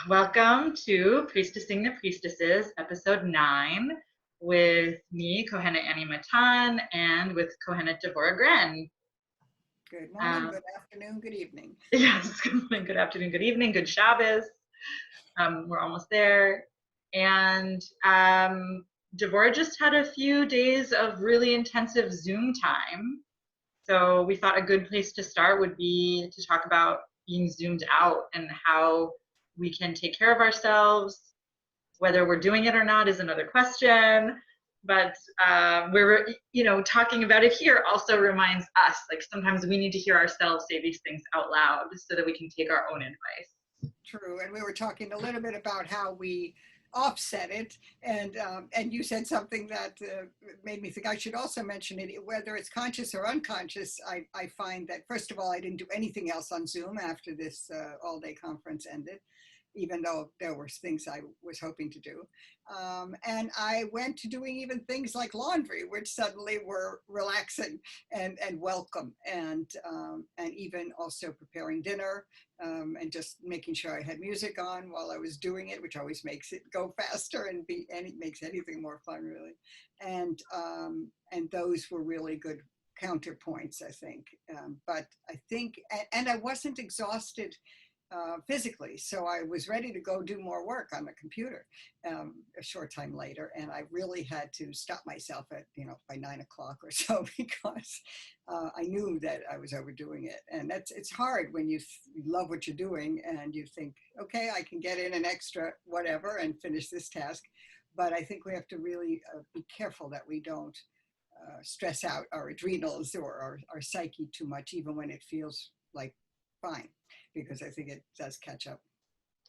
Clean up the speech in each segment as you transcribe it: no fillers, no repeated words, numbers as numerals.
Welcome to Priestessing the Priestesses, episode 9, with me, Kohenet Matan, and with Kohenet Grenn. Good morning, good afternoon, good evening. Yes, good morning, good afternoon, good evening, good Shabbos. We're almost there. And Devorah just had a few days of really intensive Zoom time. So we thought a good place to start would be to talk about being zoomed out and how we can take care of ourselves. Whether we're doing it or not is another question, but we're talking about it here also reminds us, like, sometimes we need to hear ourselves say these things out loud so that we can take our own advice. True, and we were talking a little bit about how we offset it, and you said something that made me think I should also mention it. Whether it's conscious or unconscious, I find that, first of all, I didn't do anything else on Zoom after this all-day conference ended, even though there were things I was hoping to do. And I went to doing even things like laundry, which suddenly were relaxing and welcome, and even also preparing dinner, and just making sure I had music on while I was doing it, which always makes it go faster and it makes anything more fun, really. And those were really good counterpoints, I think. But I think, and I wasn't exhausted physically, so I was ready to go do more work on the computer a short time later, and I really had to stop myself at by 9 o'clock or so, because I knew that I was overdoing it. And it's hard when you love what you're doing and you think, okay, I can get in an extra whatever and finish this task. But I think we have to really be careful that we don't stress out our adrenals or our psyche too much, even when it feels like fine, because I think it does catch up.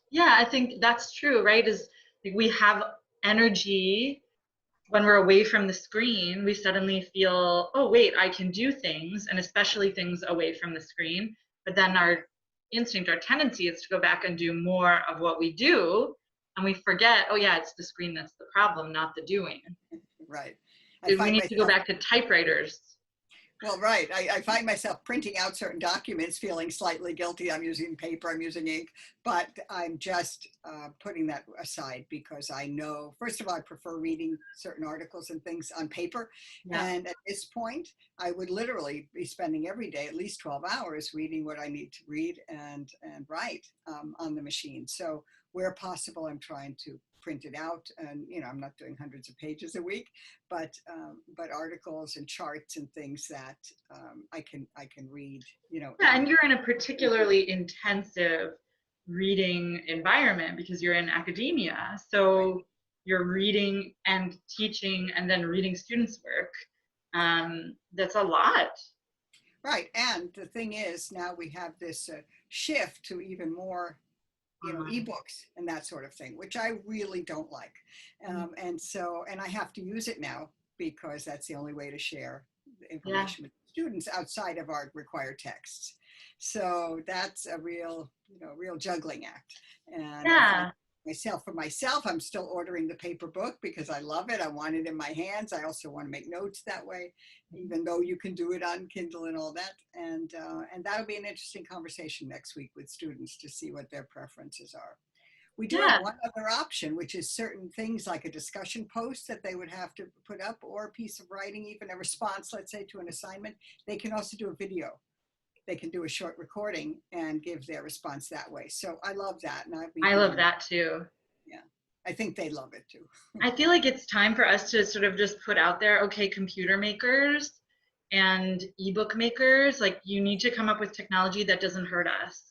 Yeah, I think that's true, right? Is we have energy when we're away from the screen. We suddenly feel, oh wait, I can do things, and especially things away from the screen. But then our instinct, our tendency is to go back and do more of what we do, and we forget, oh yeah, it's the screen that's the problem, not the doing. Right. We need to go back to typewriters. Well, right. I find myself printing out certain documents, feeling slightly guilty. I'm using paper, I'm using ink, but I'm just putting that aside, because I know, first of all, I prefer reading certain articles and things on paper. Yeah. And at this point, I would literally be spending every day at least 12 hours reading what I need to read and write on the machine. So where possible, I'm trying to print it out, and I'm not doing hundreds of pages a week, but articles and charts and things that I can read. Yeah, and you're in a particularly intensive reading environment because you're in academia, so right. You're reading and teaching and then reading students' work. That's a lot. Right, and the thing is, now we have this shift to even more ebooks and that sort of thing, which I really don't like. And I have to use it now, because that's the only way to share the information with students outside of our required texts. So that's a real juggling act. And for myself, I'm still ordering the paper book because I love it. I want it in my hands. I also want to make notes that way, even though you can do it on Kindle and all that. And that'll be an interesting conversation next week with students to see what their preferences are. We do have one other option, which is certain things like a discussion post that they would have to put up, or a piece of writing, even a response, let's say, to an assignment. They can also do a video. They can do a short recording and give their response that way. So I love that. And I love that too. Yeah, I think they love it too. I feel like it's time for us to sort of just put out there, okay, computer makers and ebook makers, like, you need to come up with technology that doesn't hurt us.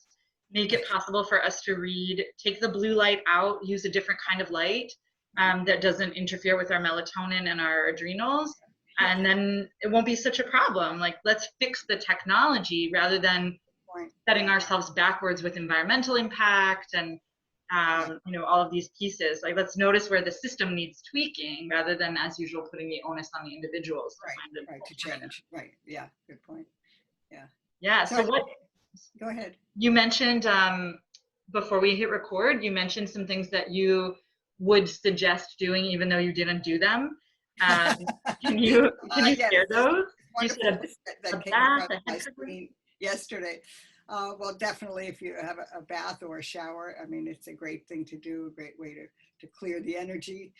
Make it possible for us to read, take the blue light out, use a different kind of light that doesn't interfere with our melatonin and our adrenals. And then it won't be such a problem. Like, let's fix the technology rather than setting ourselves backwards with environmental impact and all of these pieces. Like, let's notice where the system needs tweaking rather than, as usual, putting the onus on the individuals to change. Right. Yeah. Good point. Yeah. Yeah. So what? Go ahead. You mentioned before we hit record, you mentioned some things that you would suggest doing, even though you didn't do them. Can you share those? You said that came across my screen yesterday. Well, definitely if you have a bath or a shower, I mean, it's a great thing to do, a great way to clear the energy.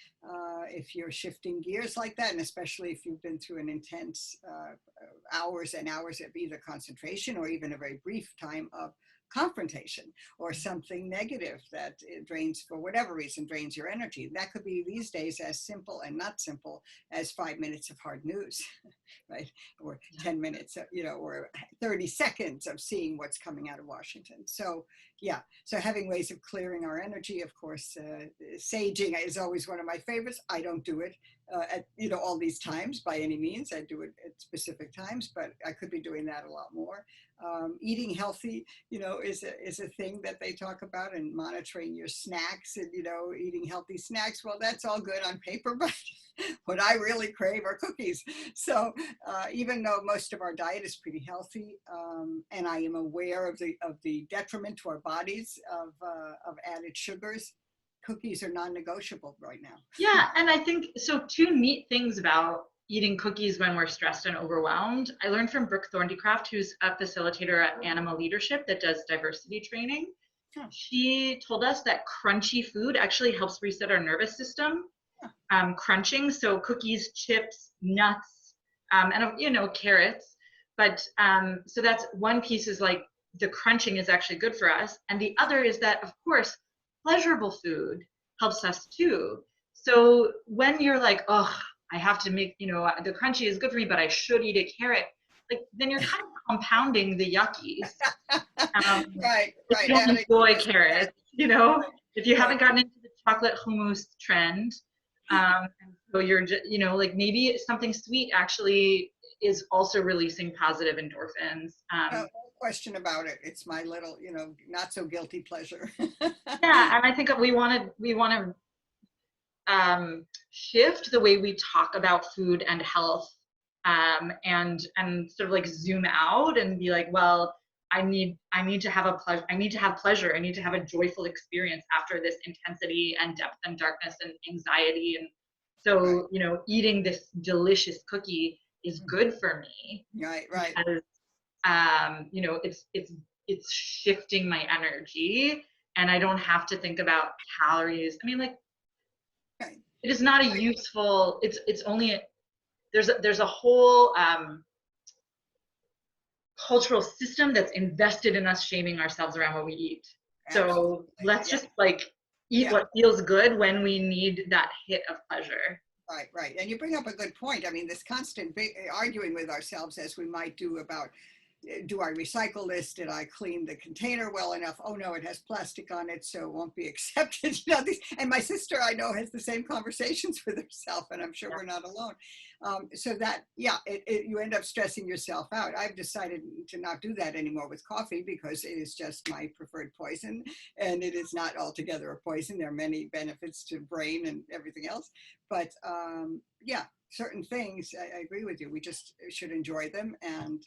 If you're shifting gears like that, and especially if you've been through an intense hours and hours of either concentration or even a very brief time of confrontation or something negative that drains, for whatever reason, drains your energy. That could be these days as simple and not simple as 5 minutes of hard news, right? Or 10 minutes, or 30 seconds of seeing what's coming out of Washington. So yeah, so having ways of clearing our energy, of course, saging is always one of my favorites. I don't do it at all these times by any means. I do it at specific times, but I could be doing that a lot more. Eating healthy, is a thing that they talk about, and monitoring your snacks and eating healthy snacks. Well, that's all good on paper, but what I really crave are cookies. So even though most of our diet is pretty healthy, and I am aware of the detriment to our bodies of added sugars, cookies are non-negotiable right now. Yeah, and I think so. Two neat things about eating cookies when we're stressed and overwhelmed. I learned from Brooke Thorndycraft, who's a facilitator at Animal Leadership that does diversity training. Huh. She told us that crunchy food actually helps reset our nervous system. Crunching, so cookies, chips, nuts, and carrots. But so that's one piece, is like the crunching is actually good for us, and the other is that, of course, pleasurable food helps us too. So when you're like, oh, I have to make, the crunchy is good for me, but I should eat a carrot, like then you're kind of compounding the yuckies. Right. If you don't enjoy carrots, if you haven't gotten into the chocolate hummus trend, so you're just, like maybe something sweet actually is also releasing positive endorphins. No question about it. It's my little, not so guilty pleasure. Yeah, and I think we want to shift the way we talk about food and health, and sort of like zoom out and be like, well, I need to have pleasure. I need to have a joyful experience after this intensity and depth and darkness and anxiety. And so, eating this delicious cookie is good for me. Right. Because, it's shifting my energy, and I don't have to think about calories. I mean, like, it is not a useful. It's only there's a whole cultural system that's invested in us shaming ourselves around what we eat. So let's just eat what feels good when we need that hit of pleasure. Right. And you bring up a good point. I mean, this constant arguing with ourselves, as we might do about, do I recycle this? Did I clean the container well enough? Oh no, it has plastic on it, so it won't be accepted. And my sister, I know, has the same conversations with herself, and I'm sure we're not alone. So that, you end up stressing yourself out. I've decided to not do that anymore with coffee, because it is just my preferred poison, and it is not altogether a poison. There are many benefits to brain and everything else, but certain things, I agree with you. We just should enjoy them, and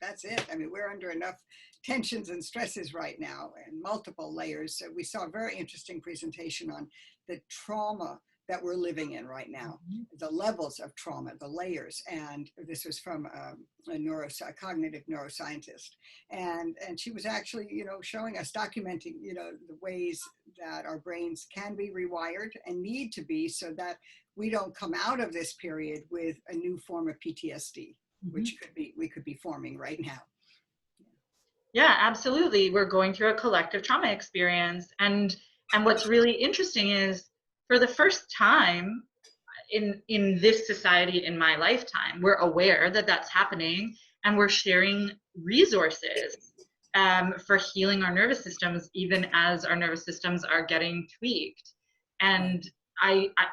that's it. I mean, we're under enough tensions and stresses right now, and multiple layers. We saw a very interesting presentation on the trauma that we're living in right now, the levels of trauma, the layers. And this was from a cognitive neuroscientist. And she was actually, showing us, documenting, the ways that our brains can be rewired and need to be, so that we don't come out of this period with a new form of PTSD. Which we could be forming right now. Yeah, absolutely. We're going through a collective trauma experience, and what's really interesting is, for the first time in this society in my lifetime, we're aware that that's happening, and we're sharing resources for healing our nervous systems, even as our nervous systems are getting tweaked. And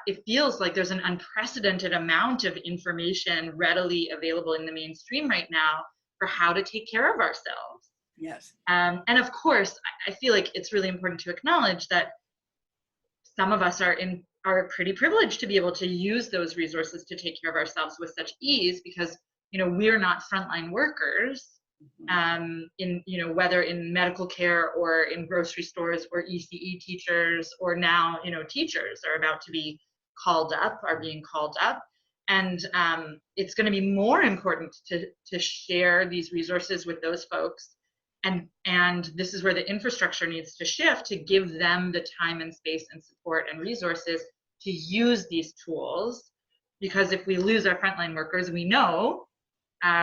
it feels like there's an unprecedented amount of information readily available in the mainstream right now for how to take care of ourselves. Yes. And of course, I feel like it's really important to acknowledge that some of us are pretty privileged to be able to use those resources to take care of ourselves with such ease, because we're not frontline workers. Whether in medical care or in grocery stores or ECE teachers, or now, teachers are being called up. And it's going to be more important to share these resources with those folks, And this is where the infrastructure needs to shift to give them the time and space and support and resources to use these tools. Because if we lose our frontline workers, we know,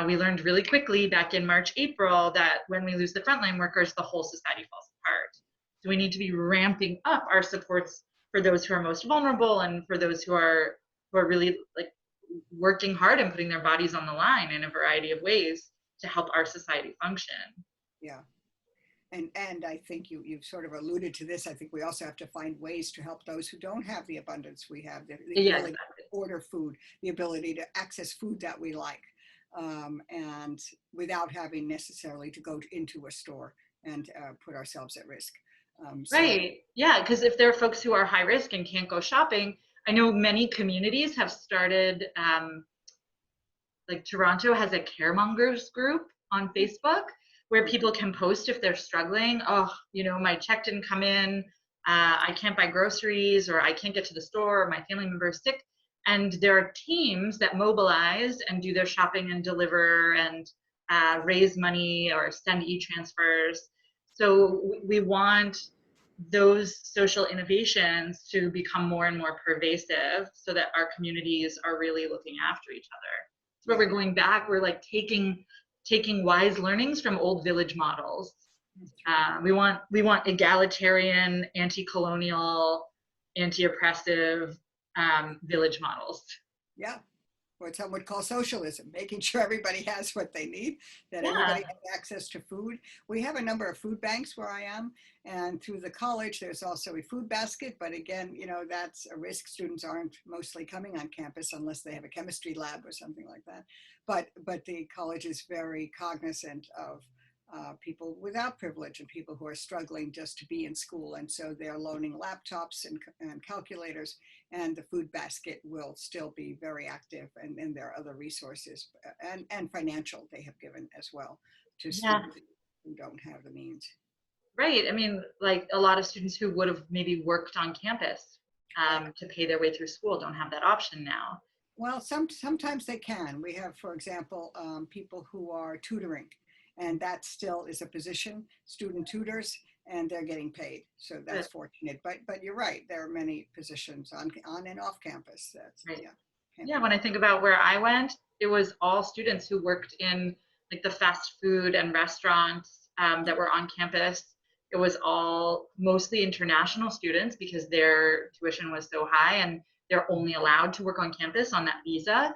we learned really quickly back in March, April, that when we lose the frontline workers, the whole society falls apart. So we need to be ramping up our supports for those who are most vulnerable and for those who are really like working hard and putting their bodies on the line in a variety of ways to help our society function. Yeah. And I think you've sort of alluded to this. I think we also have to find ways to help those who don't have the abundance we have, the ability to order food, the ability to access food that we like, and without having necessarily to go into a store and put ourselves at risk. Right. Yeah, because if there are folks who are high risk and can't go shopping, I know many communities have started, like Toronto has a caremongers group on Facebook where people can post if they're struggling. Oh, my check didn't come in. I can't buy groceries, or I can't get to the store, or my family member is sick. And there are teams that mobilize and do their shopping and deliver and raise money or send e-transfers. So we want those social innovations to become more and more pervasive so that our communities are really looking after each other. So where we're going back, we're like taking wise learnings from old village models. We want egalitarian, anti-colonial, anti-oppressive village models. Yeah. What some would call socialism, making sure everybody has what they need, that everybody has access to food. We have a number of food banks where I am, and through the college, there's also a food basket. But again, that's a risk. Students aren't mostly coming on campus unless they have a chemistry lab or something like that. But the college is very cognizant of people without privilege and people who are struggling just to be in school. And so they're loaning laptops and calculators, and the food basket will still be very active. And there are other resources and financial they have given as well to students who don't have the means. Right. I mean, like a lot of students who would have maybe worked on campus to pay their way through school don't have that option now. Well, sometimes they can. We have, for example, people who are tutoring, and that still is a position, student tutors, and they're getting paid. So that's fortunate. But you're right, there are many positions on and off campus. That's right. Yeah, when I think about where I went, it was all students who worked in like the fast food and restaurants that were on campus. It was all mostly international students because their tuition was so high and they're only allowed to work on campus on that visa.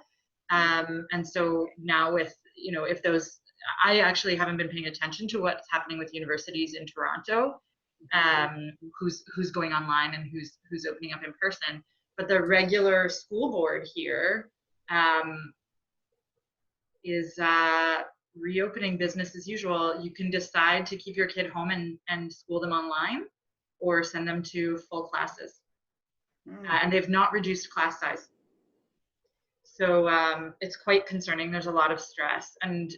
And so now with, if those, I actually haven't been paying attention to what's happening with universities in Toronto, who's going online and who's opening up in person. But the regular school board here is reopening business as usual. You can decide to keep your kid home and school them online or send them to full classes. And they've not reduced class size. So it's quite concerning. There's a lot of stress. And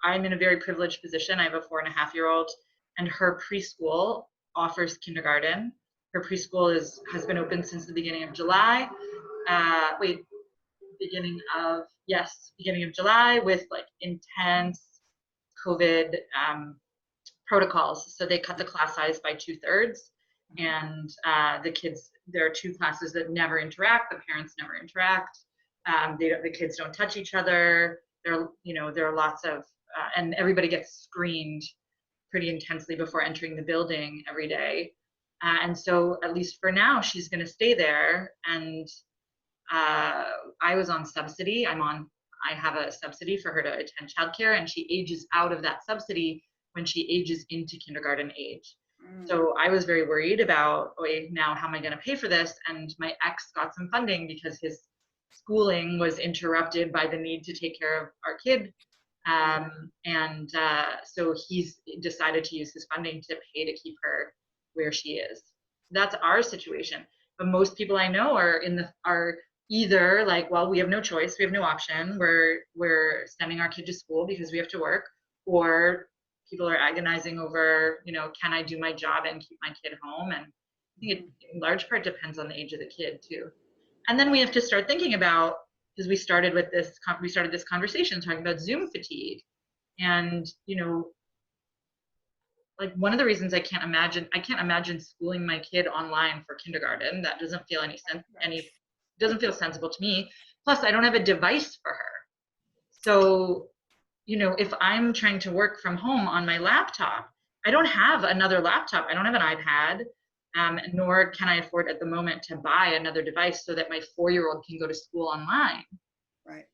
I'm in a very privileged position. I have a 4.5-year-old, and her preschool offers kindergarten. Her preschool has been open since the beginning of July. Beginning of July with like intense COVID protocols. So they cut the class size by 2/3, and the kids, there are 2 classes that never interact. The parents never interact. The kids don't touch each other. There are lots of, and everybody gets screened pretty intensely before entering the building every day. And so at least for now, she's going to stay there. And I was on subsidy. I have a subsidy for her to attend childcare, and she ages out of that subsidy when she ages into kindergarten age. So I was very worried about, now how am I going to pay for this? And my ex got some funding because his schooling was interrupted by the need to take care of our kid. So he's decided to use his funding to pay to keep her where she is. That's our situation. But most people I know are either like, well, we have no choice, we have no option, we're sending our kid to school because we have to work, or people are agonizing over, can I do my job and keep my kid home? And I think it in large part depends on the age of the kid too. And then we have to start thinking about, because we started this conversation talking about Zoom fatigue, and like one of the reasons I can't imagine schooling my kid online for kindergarten. That doesn't feel doesn't feel sensible to me. Plus, I don't have a device for her. So, if I'm trying to work from home on my laptop, I don't have another laptop. I don't have an iPad, nor can I afford at the moment to buy another device so that my 4-year-old can go to school online. Right.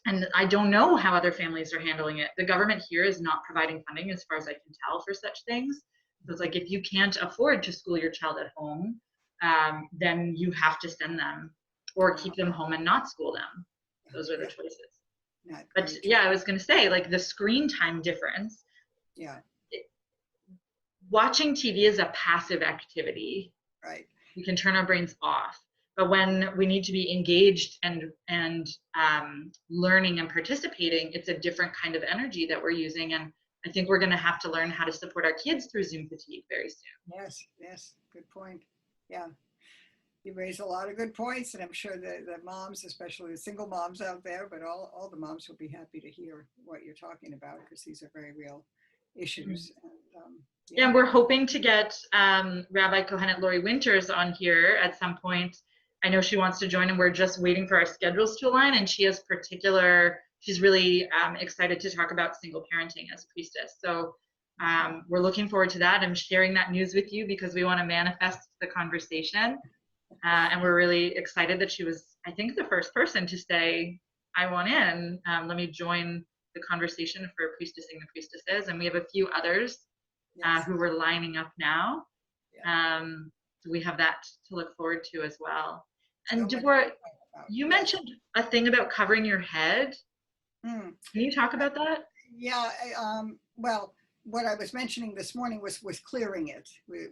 And I don't know how other families are handling it. The government here is not providing funding, as far as I can tell, for such things. So it's like, if you can't afford to school your child at home, then you have to send them or keep them home and not school them. Those are the choices. But yeah, I was going to say, like, the screen time difference. Yeah. Watching TV is a passive activity. Right. We can turn our brains off. But when we need to be engaged and learning and participating, it's a different kind of energy that we're using. And I think we're going to have to learn how to support our kids through Zoom fatigue very soon. Yes, good point. Yeah, you raise a lot of good points, and I'm sure the moms, especially the single moms out there, but all the moms will be happy to hear what you're talking about, because these are very real issues. Mm-hmm. And we're hoping to get Rabbi Kohenet Lori Winters on here at some point. I know she wants to join, and we're just waiting for our schedules to align. And she's really excited to talk about single parenting as a priestess. So we're looking forward to that. I'm sharing that news with you because we want to manifest the conversation. And we're really excited that she was, I think, the first person to say, I want in. Let me join the conversation for Priestessing the Priestesses. And we have a few others who we're lining up now. So we have that to look forward to as well. And Deborah, you mentioned a thing about covering your head. Can you talk about that? Yeah. Well, what I was mentioning this morning was clearing it with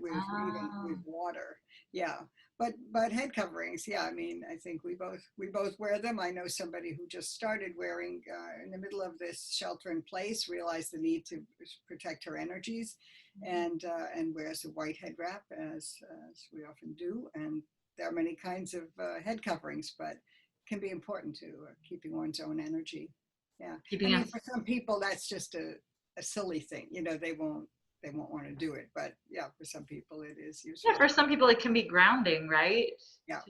water. Yeah. But head coverings, yeah. I mean, I think we both wear them. I know somebody who just started wearing in the middle of this shelter in place, realized the need to protect her energies, and wears a white head wrap, as we often do. And there are many kinds of head coverings, but it can be important to keeping one's own energy. Yeah. I mean, for some people, that's just a silly thing. They won't want to do it, but yeah, for some people it is useful. Yeah, for some people it can be grounding, right? Yeah.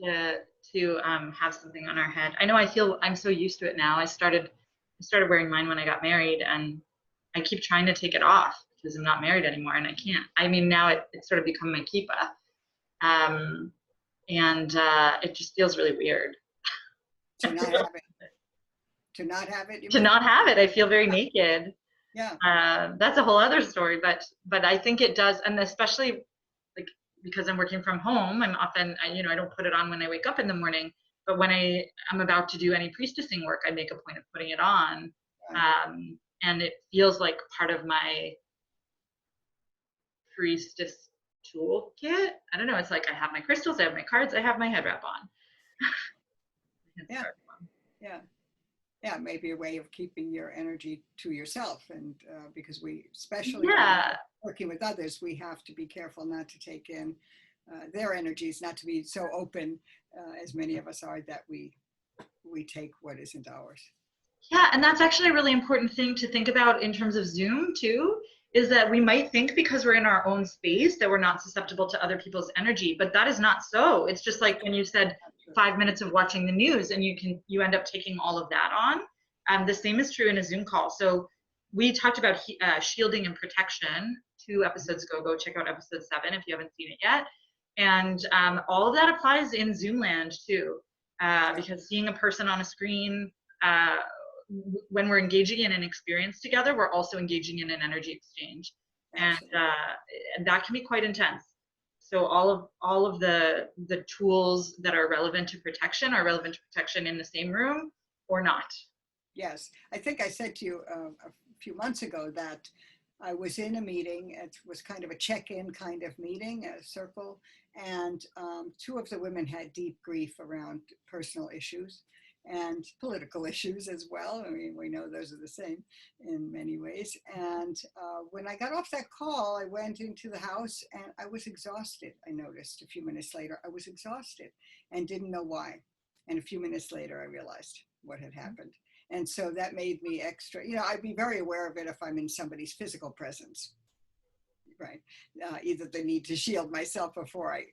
To have something on our head. I know I'm so used to it now. I started wearing mine when I got married, and I keep trying to take it off because I'm not married anymore, and I can't. I mean, now it's sort of become my kippah, and it just feels really weird. To not have it. To not have it. To not have it, I feel very naked. Yeah. That's a whole other story, but I think it does, and especially like because I'm working from home, I'm often I don't put it on when I wake up in the morning, but when I'm about to do any priestessing work, I make a point of putting it on, and it feels like part of my priestess toolkit. I don't know. It's like I have my crystals, I have my cards, I have my head wrap on. Yeah, maybe a way of keeping your energy to yourself, and because we, especially working with others, we have to be careful not to take in their energies, not to be so open as many of us are, that we take what isn't ours. Yeah, and that's actually a really important thing to think about in terms of Zoom too, is that we might think because we're in our own space that we're not susceptible to other people's energy, but that is not so. It's just like when you said 5 minutes of watching the news, and you end up taking all of that on. The same is true in a Zoom call. So we talked about shielding and protection 2 episodes ago. Go check out episode 7 if you haven't seen it yet. And all of that applies in Zoom land too, because seeing a person on a screen, when we're engaging in an experience together, we're also engaging in an energy exchange, and that can be quite intense. So all of the tools that are relevant to protection are relevant to protection in the same room or not. Yes, I think I said to you a few months ago that I was in a meeting. It was kind of a check-in kind of meeting, a circle, and 2 of the women had deep grief around personal issues and political issues as well. I mean, we know those are the same in many ways. And when I got off that call, I went into the house and I was exhausted. I noticed a few minutes later, I was exhausted and didn't know why. And a few minutes later, I realized what had happened. And so that made me extra, I'd be very aware of it if I'm in somebody's physical presence. either the need to shield myself before I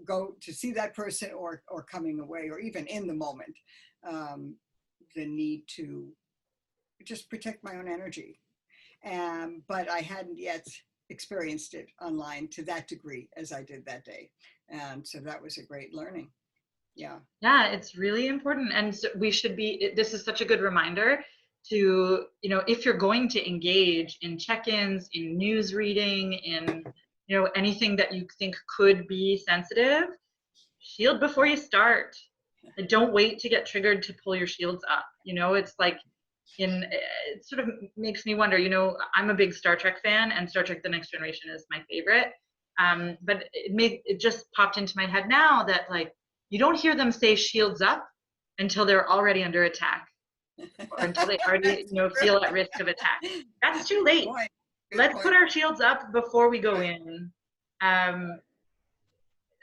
go to see that person, or coming away, or even in the moment, the need to just protect my own energy. But I hadn't yet experienced it online to that degree as I did that day. And so that was a great learning. Yeah. Yeah, it's really important. And so we should be, this is such a good reminder to, you know, if you're going to engage in check-ins, in news reading, in, you know, anything that you think could be sensitive, shield before you start. And don't wait to get triggered to pull your shields up. You know, it's like, it sort of makes me wonder, you know, I'm a big Star Trek fan, and Star Trek The Next Generation is my favorite. But it just popped into my head now that, like, you don't hear them say shields up until they're already under attack, or until they already, you know, feel at risk of attack. That's too late. Let's put our shields up before we go in.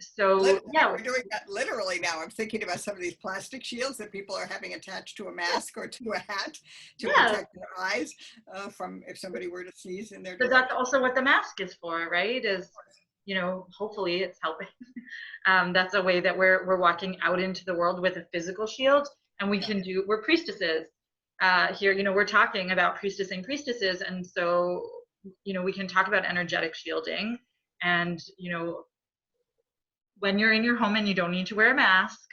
So yeah, we're doing that literally now. I'm thinking about some of these plastic shields that people are having attached to a mask or to a hat to protect their eyes from if somebody were to sneeze in their direction. But that's also what the mask is for, right? Is, you know, hopefully it's helping. That's a way that we're walking out into the world with a physical shield, and we can do. We're priestesses here. You know, we're talking about priestessing priestesses, and so, you know, we can talk about energetic shielding, and, you know, when you're in your home and you don't need to wear a mask,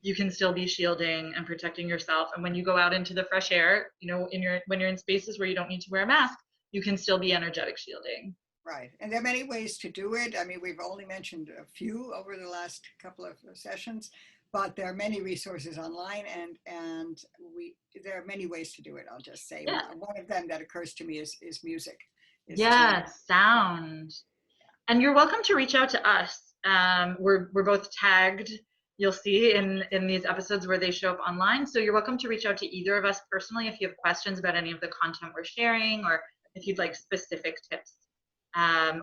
you can still be shielding and protecting yourself. And when you go out into the fresh air, you know, when you're in spaces where you don't need to wear a mask, you can still be energetic shielding. Right. And there are many ways to do it. I mean, we've only mentioned a few over the last couple of sessions, but there are many resources online, and there are many ways to do it. I'll just say one of them that occurs to me is music. Sound. And you're welcome to reach out to us. We're both tagged, you'll see in these episodes where they show up online. So you're welcome to reach out to either of us personally if you have questions about any of the content we're sharing, or if you'd like specific tips,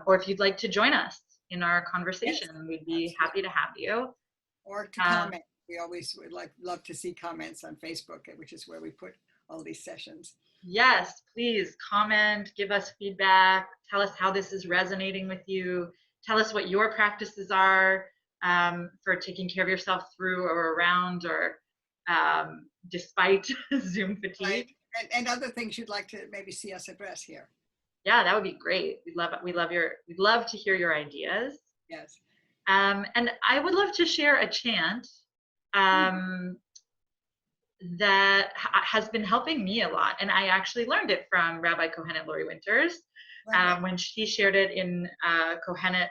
or if you'd like to join us in our conversation. We'd be happy to have you. Or to comment. We always would love to see comments on Facebook, which is where we put all these sessions. Yes, please comment, give us feedback, tell us how this is resonating with you, tell us what your practices are for taking care of yourself through or around or despite Zoom fatigue. Right. And other things you'd like to maybe see us address here. Yeah, that would be great. We'd love to hear your ideas. Yes. And I would love to share a chant that has been helping me a lot. And I actually learned it from Rabbi Kohenet Lori Winters when she shared it in Kohenet,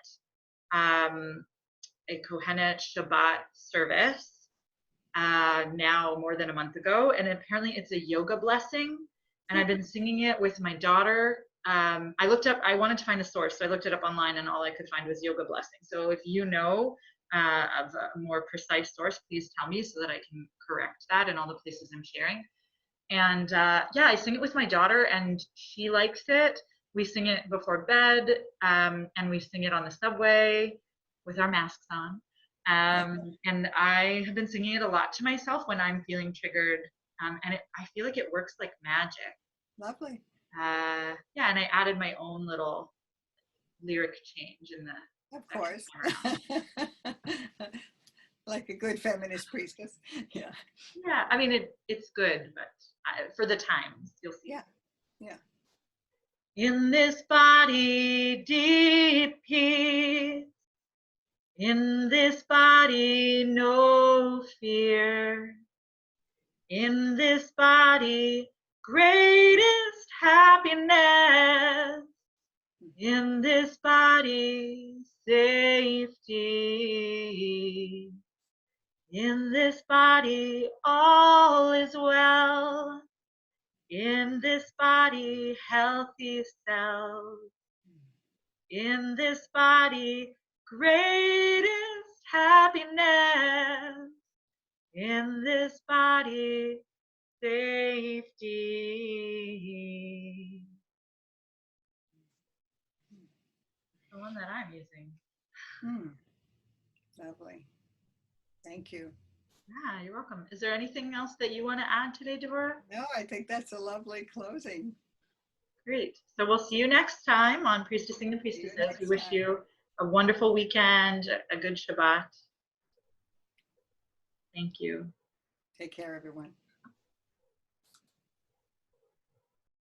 a Kohenet Shabbat service now more than a month ago. And apparently it's a yoga blessing. And I've been singing it with my daughter. I wanted to find a source, so I looked it up online, and all I could find was yoga blessing. So if you know of a more precise source, please tell me so that I can correct that in all the places I'm sharing. And I sing it with my daughter, and she likes it. We sing it before bed, and we sing it on the subway with our masks on. And I have been singing it a lot to myself when I'm feeling triggered, and I feel like it works like magic. Lovely. And I added my own little lyric change in the. Of course. Like a good feminist priestess. Yeah. Yeah, I mean, it's good, but for the times, you'll see. Yeah. In this body, deep peace. In this body, no fear. In this body, greatest happiness. In this body, safety. In this body, all is well. In this body, healthy cells. In this body, greatest happiness. In this body, safety. The one that I'm using. Lovely. Thank you. Yeah, you're welcome. Is there anything else that you want to add today, Deborah? No, I think that's a lovely closing. Great. So we'll see you next time on Priestessing the Priestesses. We wish you a wonderful weekend, a good Shabbat. Thank you. Take care, everyone.